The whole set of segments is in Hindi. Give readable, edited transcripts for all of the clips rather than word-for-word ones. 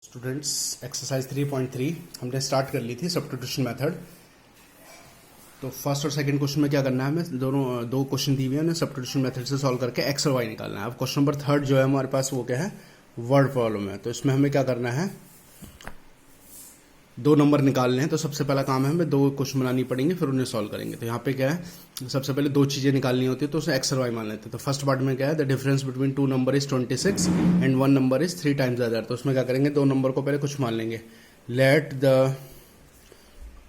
स्टूडेंट्स एक्सरसाइज 3.3 हमने स्टार्ट कर ली थी सब्स्टिट्यूशन मेथड। तो फर्स्ट और सेकंड क्वेश्चन में क्या करना है, हमें दो क्वेश्चन दिए हुए हैं, उन्हें सब्स्टिट्यूशन मेथड से सॉल्व करके एक्स और वाई निकालना है। अब क्वेश्चन नंबर थर्ड जो है हमारे पास वो क्या है, वर्ड प्रॉब्लम है। तो इसमें हमें क्या करना है, दो नंबर निकालने हैं। तो सबसे पहला काम है हमें दो क्वेश्चन बनानी पड़ेंगे, फिर उन्हें सॉल्व करेंगे। तो यहाँ पे क्या है, सबसे पहले दो चीजें निकालनी होती है, तो उसे एक्स और वाई मान लेते हैं। तो फर्स्ट पार्ट में क्या है, the difference between two number is 26 and one number is 3 times other. तो उसमें क्या करेंगे, दो नंबर को पहले कुछ मान लेंगे। Let the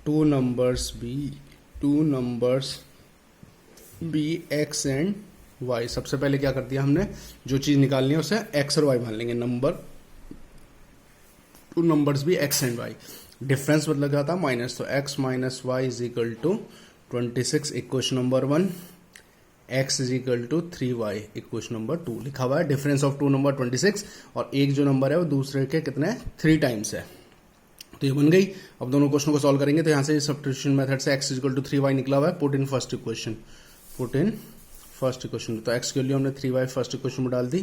two numbers be x and y. सबसे पहले क्या कर दिया हमने, जो चीज निकालनी है उसे एक्स और वाई मान लेंगे। Two numbers be x and y. Difference मतलब क्या था, माइनस। तो x minus y is equal to 26 equation number 1, x is equal to 3y equation number 2 लिखा हुआ है। डिफरेंस ऑफ टू नंबर 26 और एक जो नंबर है वो दूसरे के कितने 3 टाइम्स है। तो ये बन गई। अब दोनों क्वेश्चन को सॉल्व करेंगे। तो यहाँ से सब्स्टिट्यूशन मेथड से x is equal to 3y निकला हुआ है। Put in first equation. तो x के लिए हमने 3y फर्स्ट इक्वेशन में डाल दी,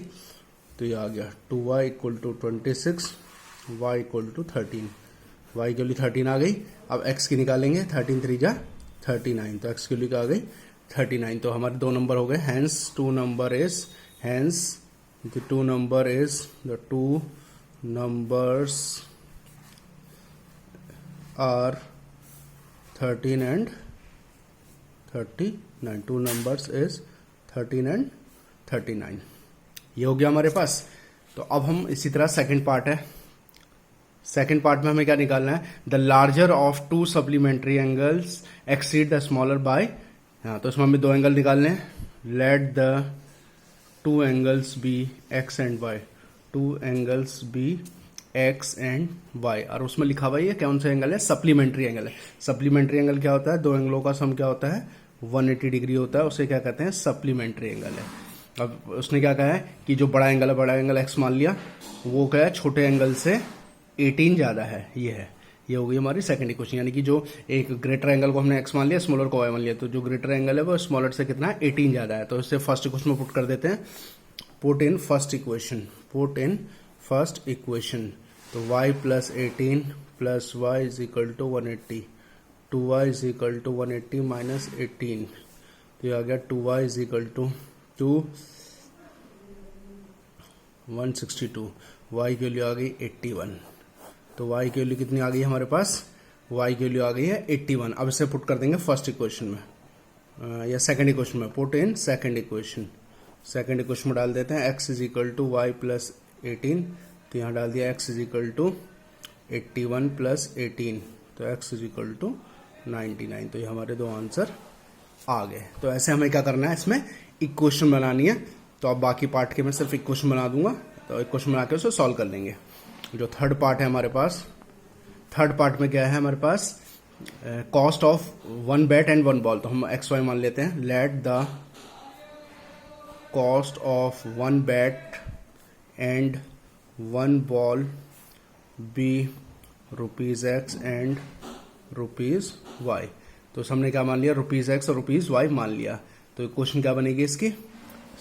तो ये आ गया 2y equal to 26, y equal to 13। y के लिए 13 आ गई। अब x की निकालेंगे, 13 3 जा 39। तो x के लिए क्या आ गई 39। तो हमारे दो नंबर हो गए। Hence the two number are 13 and 39। Two numbers is 13 and 39। ये हो गया हमारे पास। तो अब हम इसी तरह सेकंड पार्ट है। सेकेंड पार्ट में हमें क्या निकालना है, the larger of two supplementary angles exceed the smaller by. तो इसमें हमें दो एंगल निकालने हैं। Let the two angles be x and y. Two angles be x and y. और उसमें लिखा हुआ है कौन सा एंगल है, सप्लीमेंट्री एंगल है। सप्लीमेंट्री एंगल क्या होता है, दो एंगलों का सम क्या होता है 180 डिग्री होता है, उसे क्या कहते हैं सप्लीमेंट्री एंगल है। अब उसने क्या कहा है कि जो बड़ा एंगल है, बड़ा एंगल एक्स मान लिया, वो क्या है छोटे एंगल से 18 ज्यादा है। ये हो गई हमारी सेकंड इक्वेशन। यानी कि जो एक ग्रेटर एंगल को हमने x मान लिया, स्मॉलर को y मान लिया, तो जो ग्रेटर एंगल है वो स्मॉलर से कितना 18 ज्यादा है। तो इससे फर्स्ट इक्वेशन में पुट कर देते हैं। Put in first equation. तो y plus 18 plus y is equal to 180। 2y is equal to 180 minus 18। तो ये आ गया 2y is equal to 162। y की वैल्यू आ गई 81। तो y की वैल्यू कितनी आ गई हमारे पास, y की वैल्यू आ गई है 81। अब इसे पुट कर देंगे फर्स्ट इक्वेशन में या सेकंड इक्वेशन में। पुट इन सेकंड इक्वेशन में डाल देते हैं x is equal to y plus 18। तो यहाँ डाल दिया x is equal to 81 plus 18। तो x इज इक्वल टू 99। तो ये हमारे दो आंसर आ गए। तो ऐसे हमें क्या करना है, इसमें इक्वेशन बनानी है। तो अब बाकी पार्ट के मैं सिर्फ इक्वेशन बना दूंगा, तो इक्वेशन बना के उसे सॉल्व कर लेंगे। जो थर्ड पार्ट है हमारे पास, थर्ड पार्ट में क्या है हमारे पास, cost of one bat and one ball. तो हम एक्स वाई मान लेते हैं। Let the cost of one bat and one ball be rupees x and rupees y. तो हमने क्या मान लिया, रुपीज एक्स और रुपीज वाई मान लिया। तो इक्वेशन क्या बनेगी इसकी,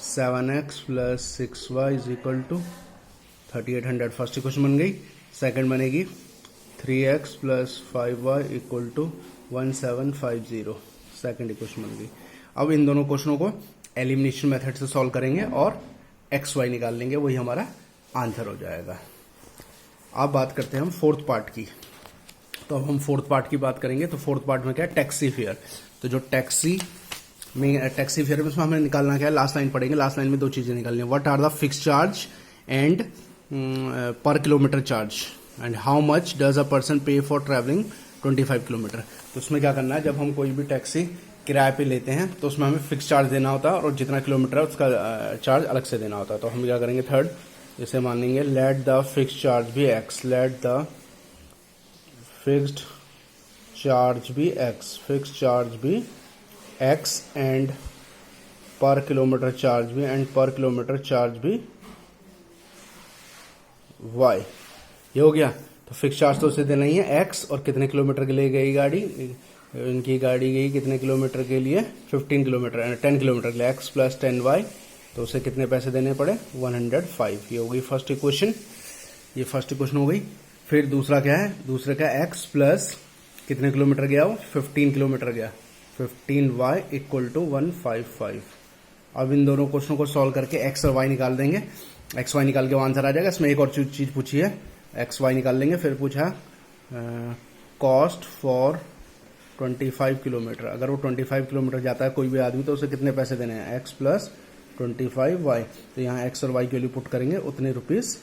7x plus 6y is equal to 3800। First equation बन गई। सेकंड बनेगी 3x plus 5y equal to 1750। Second equation बन गई। अब इन दोनों क्वेश्चनों को एलिमिनेशन मेथड से सॉल्व करेंगे और x y निकाल लेंगे, वही हमारा आंसर हो जाएगा। अब बात करते हैं हम फोर्थ पार्ट की। तो अब हम फोर्थ पार्ट की बात करेंगे। तो फोर्थ पार्ट में क्या है, टैक्सी फेयर। तो जो टैक्सी फेयर में हमें निकालना क्या है, लास्ट लाइन पढ़ेंगे। लास्ट लाइन में दो चीजें निकालनी है। What are the fix charge and per kilometre charge and how much does a person pay for travelling 25 kilometre. तो उसमें क्या करना है, जब हम कोई भी टैक्सी किराए पे लेते हैं तो उसमें हमें फिक्स चार्ज देना होता है और जितना किलोमीटर है उसका चार्ज अलग से देना होता है। तो हम क्या करेंगे, थर्ड इसे मानेंगे let the fix charge be x. Let the fixed charge be x. Fix charge be x and per kilometre charge be y। ये हो गया। तो फिक्स चार्ज तो उसे देना ही है x, और कितने किलोमीटर के लिए गई गाड़ी, इनकी गाड़ी गई कितने किलोमीटर के लिए, 15 किलोमीटर 10 किलोमीटर के लिए x प्लस 10y। तो उसे कितने पैसे देने पड़े, 105। ये हो गई फर्स्ट इक्वेशन। ये फर्स्ट इक्वेशन हो गई। फिर दूसरा क्या है, दूसरे का x प्लस कितने किलोमीटर गया वो, 15 किलोमीटर गया, 15y इक्वल टू 155। अब इन दोनों क्वेश्चनों को सॉल्व करके x और y निकाल देंगे। x y निकाल के आंसर आ जाएगा। इसमें एक और चीज पूछी है, x y निकाल लेंगे। फिर पूछा कॉस्ट फॉर 25 किलोमीटर। अगर वो 25 किलोमीटर जाता है कोई भी आदमी तो उसे कितने पैसे देने हैं, x प्लस 25y। तो यहाँ x और y की वैल्यू पुट करेंगे, उतने रुपीस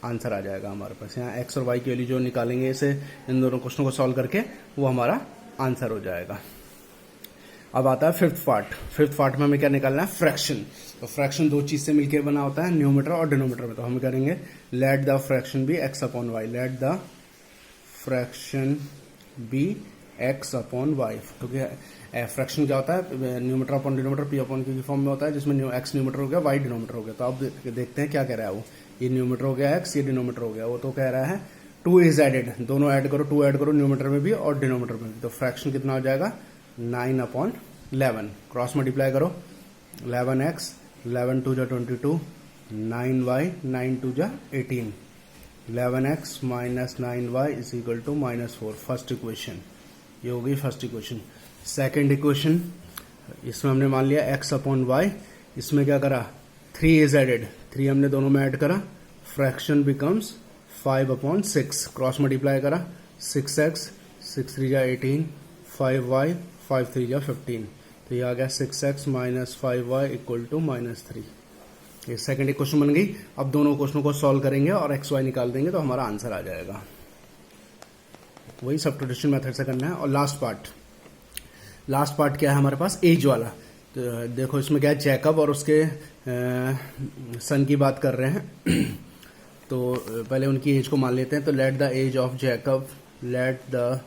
आंसर आ जाएगा हमारे पास। यहाँ x और y की वैल्यू जो निकालेंगे इसे इन दोनों क्वेश्चनों को सॉल्व करके, वो हमारा आंसर हो जाएगा। अब आता है फिफ्थ पार्ट। फिफ्थ पार्ट में हमें क्या निकालना है, फ्रैक्शन। तो फ्रैक्शन दो चीज से मिलकर बना होता है, न्यूमरेटर और डिनोमिनेटर में। तो हम करेंगे let the fraction be x upon y, let the fraction be x upon y. तो क्या फ्रैक्शन क्या होता है, numerator upon denominator, p upon q की फॉर्म में होता है, जिसमें x न्यूमरेटर हो गया, y डिनोमिनेटर हो गया। तो अब देखते हैं क्या कह रहा है वो। ये न्यूमरेटर हो गया x, ये डिनोमिनेटर हो गया। वो तो कह रहा है 2 इज एडेड, दोनों ऐड करो, 2 ऐड करो न्यूमरेटर में भी और डिनोमिनेटर में भी। तो फ्रैक्शन कितना हो जाएगा, 9 अपॉन 11। क्रॉस मल्टीप्लाई करो, 11x, 11 2 जा 22, 9y, 9 2 जा 18, 11x minus 9y is equal to -4। First equation ये हो गई फर्स्ट इक्वेशन। सेकेंड इक्वेशन, इसमें हमने मान लिया x अपॉन वाई। इसमें क्या करा, 3 इज एडेड, 3 हमने दोनों में ऐड करा। Fraction becomes 5 upon 6। Cross multiply करा, 6x, 6 3 जा 18, 5y, 5 3 जा 15। तो ये आ गया 6x minus 5y equal to -3। ये सेकेंड इक्वेशन बन गई। अब दोनों क्वेश्चनों को सॉल्व करेंगे और एक्स वाई निकाल देंगे तो हमारा आंसर आ जाएगा। वही सब्स्टिट्यूशन मेथड से करना है। और लास्ट पार्ट क्या है हमारे पास, एज वाला। तो देखो इसमें क्या है, जैकब और उसके सन की बात कर रहे हैं। तो पहले उनकी एज को मान लेते हैं। तो let the age of Jacob, let the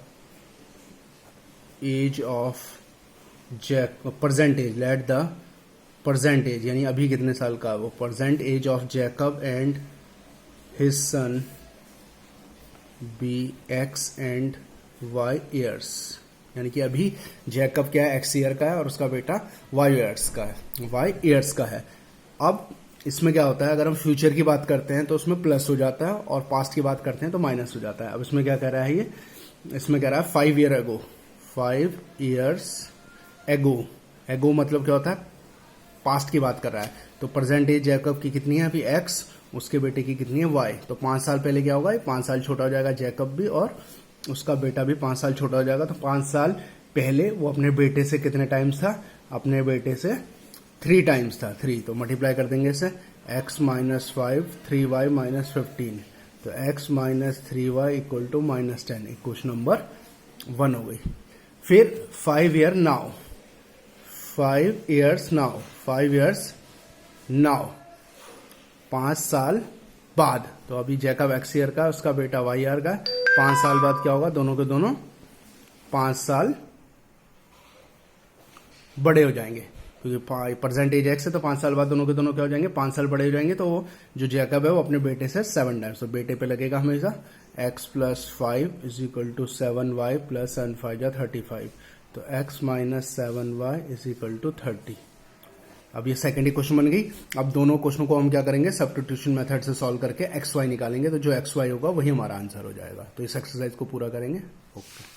age of present age, let the present age यानी अभी कितने साल का वो, present age of Jacob and his son be x and y years. यानी कि अभी जैकब क्या है, एक्स ईयर का है और उसका बेटा वाई ईयर्स का है, वाई ईयर्स का है। अब इसमें क्या होता है, अगर हम फ्यूचर की बात करते हैं तो उसमें प्लस हो जाता है और पास्ट की बात करते हैं तो माइनस हो जाता है। अब इसमें क्या कह रहा है, ये इसमें कह रहा है 5 ईयर एगो, 5 ईयर्स एगो। एगो मतलब क्या होता है, पास्ट की बात कर रहा है। तो प्रेजेंट एज जैकब की कितनी है अभी, एक्स, उसके बेटे की कितनी है, वाई। तो 5 साल पहले क्या होगा, 5 साल छोटा हो जाएगा जैकब भी और उसका बेटा भी 5 साल छोटा हो जाएगा। तो 5 साल पहले वो अपने बेटे से कितने टाइम्स था, अपने बेटे से 3 टाइम्स था, 3। तो मल्टीप्लाई कर देंगे इसे, x माइनस 5, 3y माइनस 15। तो x minus 3y equal to -10। Equation number 1 हो गई। फिर 5 year now, 5 years now, 5 years now, 5 साल बाद। तो अभी जैकब एक्स ईयर का, उसका बेटा वाई ईयर का। 5 साल बाद क्या होगा, दोनों के दोनों 5 साल बड़े हो जाएंगे, क्योंकि प्रेजेंट एज एक्स है। तो 5 साल बाद दोनों के दोनों क्या हो जाएंगे, 5 साल बड़े हो जाएंगे। तो वो जो जैकब है वो अपने बेटे से 7 टाइम्स, तो बेटे पे लगेगा हमेशा x plus 5 is equal to 7y plus 5 जा 35। तो x minus 7y is equal to 30। अब ये सेकंड इक्वेशन बन गई। अब दोनों क्वेश्चनों को हम क्या करेंगे, सब्स्टिट्यूशन मेथड से सॉल्व करके एक्स वाई निकालेंगे। तो जो एक्स वाई होगा वही हमारा आंसर हो जाएगा। तो इस एक्सरसाइज को पूरा करेंगे। ओके।